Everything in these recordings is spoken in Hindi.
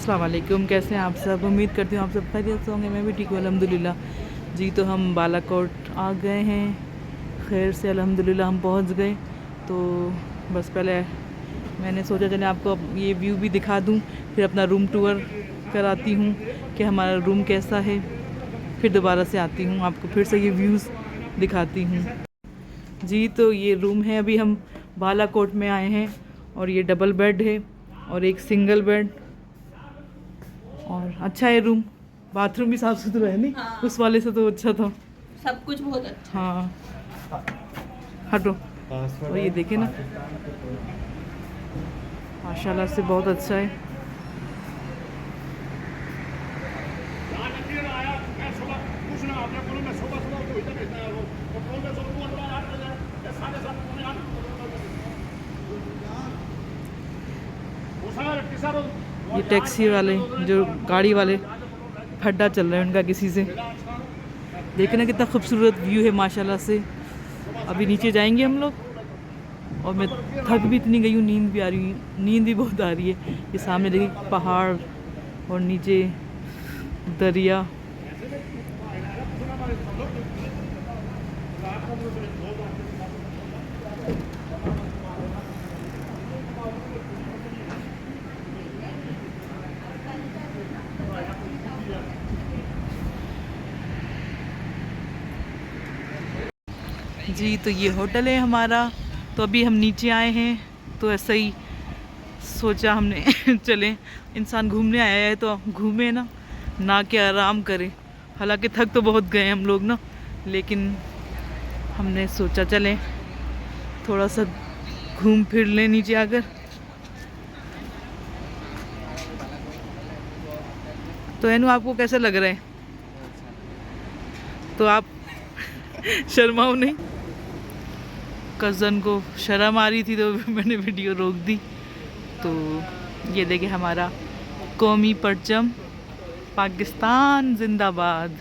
अस्सलाम वालेकुम। कैसे हैं आप सब? उम्मीद करती हूँ आप सब खैरियत से होंगे। मैं भी ठीक हूँ अल्हम्दुलिल्लाह। जी तो हम बालाकोट आ गए हैं खैर से, अल्हम्दुलिल्लाह हम पहुँच गए। तो बस पहले मैंने सोचा चले आपको ये व्यू भी दिखा दूँ, फिर अपना रूम टूर कराती हूँ कि हमारा रूम कैसा है। फिर दोबारा से आती हूँ, आपको फिर से ये व्यूज़ दिखाती हूँ। जी तो ये रूम है, अभी हम बालाकोट में आए हैं और ये डबल बेड है और एक सिंगल बेड और अच्छा है रूम। बाथरूम भी साफ़ सुथरा है नहीं? हाँ। उस वाले से तो अच्छा था। सब कुछ बहुत अच्छा। हाँ हटो। और ये देखे ना, माशाल्लाह से बहुत अच्छा है। ये टैक्सी वाले जो गाड़ी वाले फड्डा चल रहा है उनका किसी से। देखना कितना खूबसूरत व्यू है माशाल्लाह से। अभी नीचे जाएंगे हम लोग और मैं थक भी इतनी गई हूँ, नींद भी आ रही है, नींद भी बहुत आ रही है। ये सामने देखिए पहाड़ और नीचे दरिया। जी तो ये होटल है हमारा। तो अभी हम नीचे आए हैं तो ऐसा ही सोचा हमने चलें, इंसान घूमने आया है तो घूमे ना कि आराम करे। हालांकि थक तो बहुत गए हम लोग ना, लेकिन हमने सोचा चलें थोड़ा सा घूम फिर लें नीचे आकर। तो एनु आपको कैसा लग रहा है? तो आप शर्माओ नहीं। कज़न को शर्म आ रही थी तो मैंने वीडियो रोक दी। तो ये देखिए हमारा कौमी परचम, पाकिस्तान जिंदाबाद,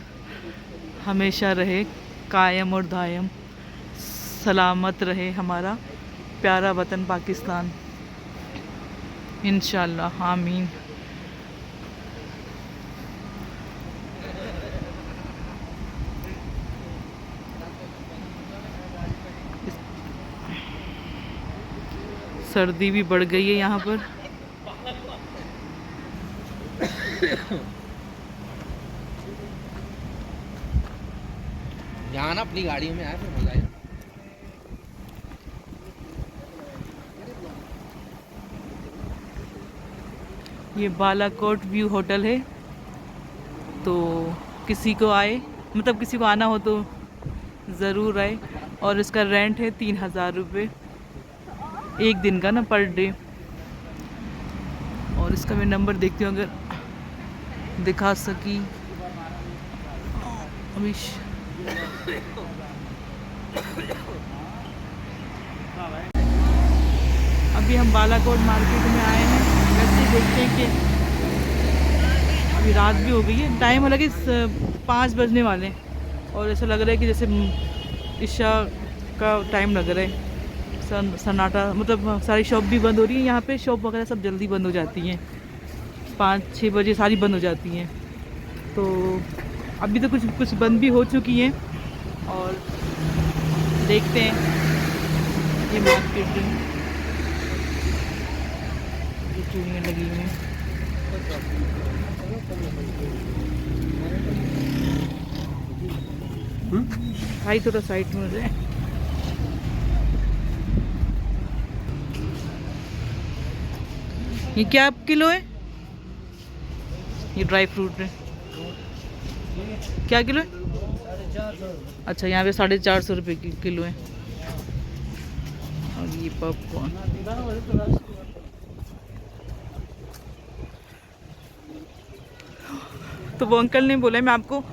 हमेशा रहे कायम और दायम, सलामत रहे हमारा प्यारा वतन पाकिस्तान, इंशाल्लाह आमीन। सर्दी भी बढ़ गई है यहाँ पर। यहाँ ना अपनी गाड़ियों में आए फिर मजा आएगा। ये बालाकोट व्यू होटल है। तो किसी को आए, मतलब किसी को आना हो तो ज़रूर आए। और इसका रेंट है 3000 रुपये एक दिन का ना, पर डे। और इसका मैं नंबर देखती हूँ अगर दिखा सकी। अभी हम बालाकोट मार्केट में आए हैं। वैसे ही देखते हैं कि अभी रात भी हो गई है, टाइम हालांकि 5 बजने वाले हैं और ऐसा लग रहा है कि जैसे इशा का टाइम लग रहा है। सन्नाटा, मतलब सारी शॉप भी बंद हो रही है यहाँ पे। शॉप वगैरह सब जल्दी बंद हो जाती हैं, 5-6 बजे सारी बंद हो जाती हैं। तो अभी तो कुछ बंद भी हो चुकी हैं। और देखते हैं ये मार्केट जो चूड़ियाँ लगी हुई हैं। भाई थोड़ा साइड में हो जाए। ये क्या किलो है? ये ड्राई फ्रूट है, क्या किलो है? 450। अच्छा, यहाँ पे 450 रुपये की किलो है। और ये पॉपकॉर्न। तो वो अंकल ने बोला मैं आपको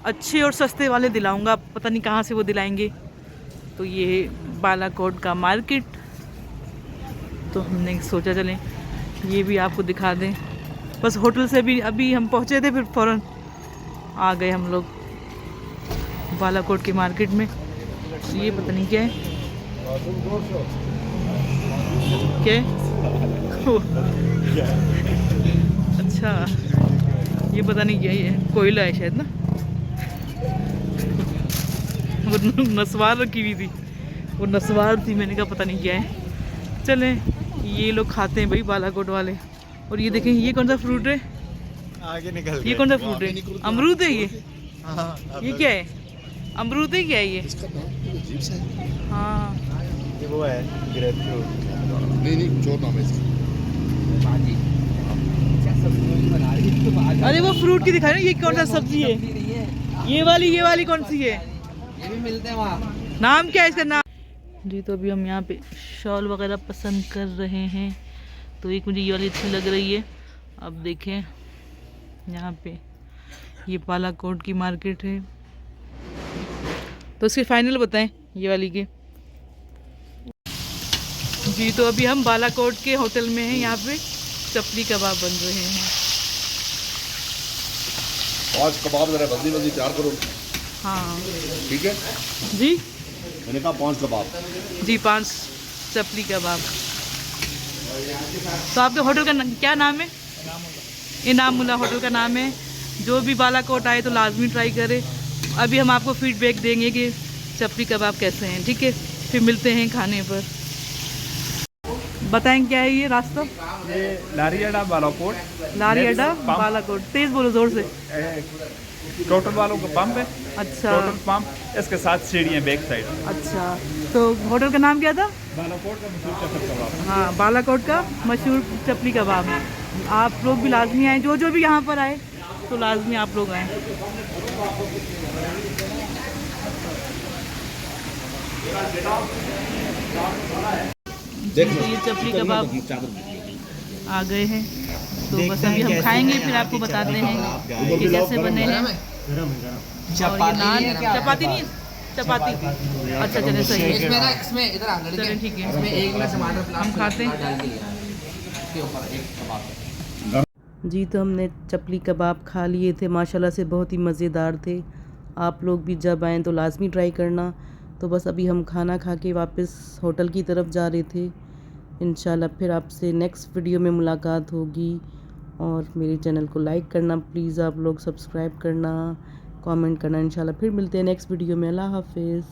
अच्छे और सस्ते वाले दिलाऊंगा, पता नहीं कहाँ से वो दिलाएंगे। तो ये है बालाकोट का मार्केट। तो हमने सोचा चलें ये भी आपको दिखा दें। बस होटल से भी अभी हम पहुँचे थे, फिर फ़ौरन आ गए हम लोग बालाकोट की मार्केट में। ये पता नहीं क्या है, क्या है? अच्छा अच्छा, ये पता नहीं क्या ये है, कोयला है शायद ना। वो नस्वार रखी हुई थी, वो नस्वार थी, मैंने कहा पता नहीं क्या है। चलें, ये लोग खाते हैं भाई बालाकोट वाले। और ये देखें, ये कौन सा फ्रूट है? आगे निकल ये कौन सा फ्रूट है? अमरूद है ये? ये क्या है? अमरूद है क्या ये? इसका नाम अजीब सा है। हाँ, ये वो है ग्रेप फ्रूट। नहीं जो नाम है इसका। अरे वो फ्रूट की दिखाई ना, ये कौन सा सब्जी है? ये वाली कौन सी है? ये भी मिलते हैं वहाँ। नाम क्या है इसका नाम? जी, तो अभी हम यहाँ पे शॉल वगैरह पसंद कर रहे हैं। तो एक मुझे ये वाली अच्छी लग रही है। अब देखें, यहाँ पे ये बालाकोट की मार्केट है, तो इसके फाइनल बताएं ये वाली के। जी, तो अभी हम बालाकोट के होटल में हैं। यहाँ पे चपली कबाब बन रहे हैं। 5 कबाब जरा जल्दी जल्दी तैयार करो, हाँ ठीक है? जी, मैंने कहा 5 कबाब। जी 5 चपली कबाब। तो आपके होटल का क्या नाम है? इनामुल्ला होटल का नाम है। जो भी बालाकोट आए तो लाजमी ट्राई करे। अभी हम आपको फीडबैक देंगे कि चपली कबाब कैसे हैं, ठीक है? फिर मिलते हैं खाने पर। बताएं क्या है ये रास्ता? ये लारी अड्डा बालाकोट, लारी अड्डा पंप। बालाकोट। तेज बोलो, जोर से। टोटल वालों का पंप है। अच्छा टोटल पंप, इसके साथ सीढ़ियाँ बैक साइड। अच्छा, तो होटल का नाम क्या था? बालाकोट का मशहूर चप्पल कबाब। हाँ, बालाकोट का मशहूर चपली कबाब। आप लोग भी लाजमी आए, जो भी यहाँ पर आए तो लाजमी आप लोग आए। देख तो ये चपली कबाब आ गए हैं, तो बस अभी हम खाएंगे, फिर आपको बताते हैं कि कैसे बने हैं। और ये नान, चपाती नहीं है? चपाती, अच्छा चले सही है। इसमें ना, इसमें इधर आ लड़के, चलें, ठीक है। इसमें एक में टमाटर प्लास्ट हम खाते हैं। डाल दिया है। इसके ऊपर एक कबाब। जी, तो हमने चपली कबाब खा लिए थे, माशाल्लाह से बहुत ही मज़ेदार थे। आप लोग भी जब आएँ तो लाजमी ट्राई करना। तो बस अभी हम खाना खा के वापस होटल की तरफ जा रहे थे। इंशाल्लाह फिर आपसे नेक्स्ट वीडियो में मुलाकात होगी। और मेरे चैनल को लाइक करना प्लीज़, आप लोग सब्सक्राइब करना, कमेंट करना। इंशाल्लाह फिर मिलते हैं नेक्स्ट वीडियो में। अल्लाह हाफिज़।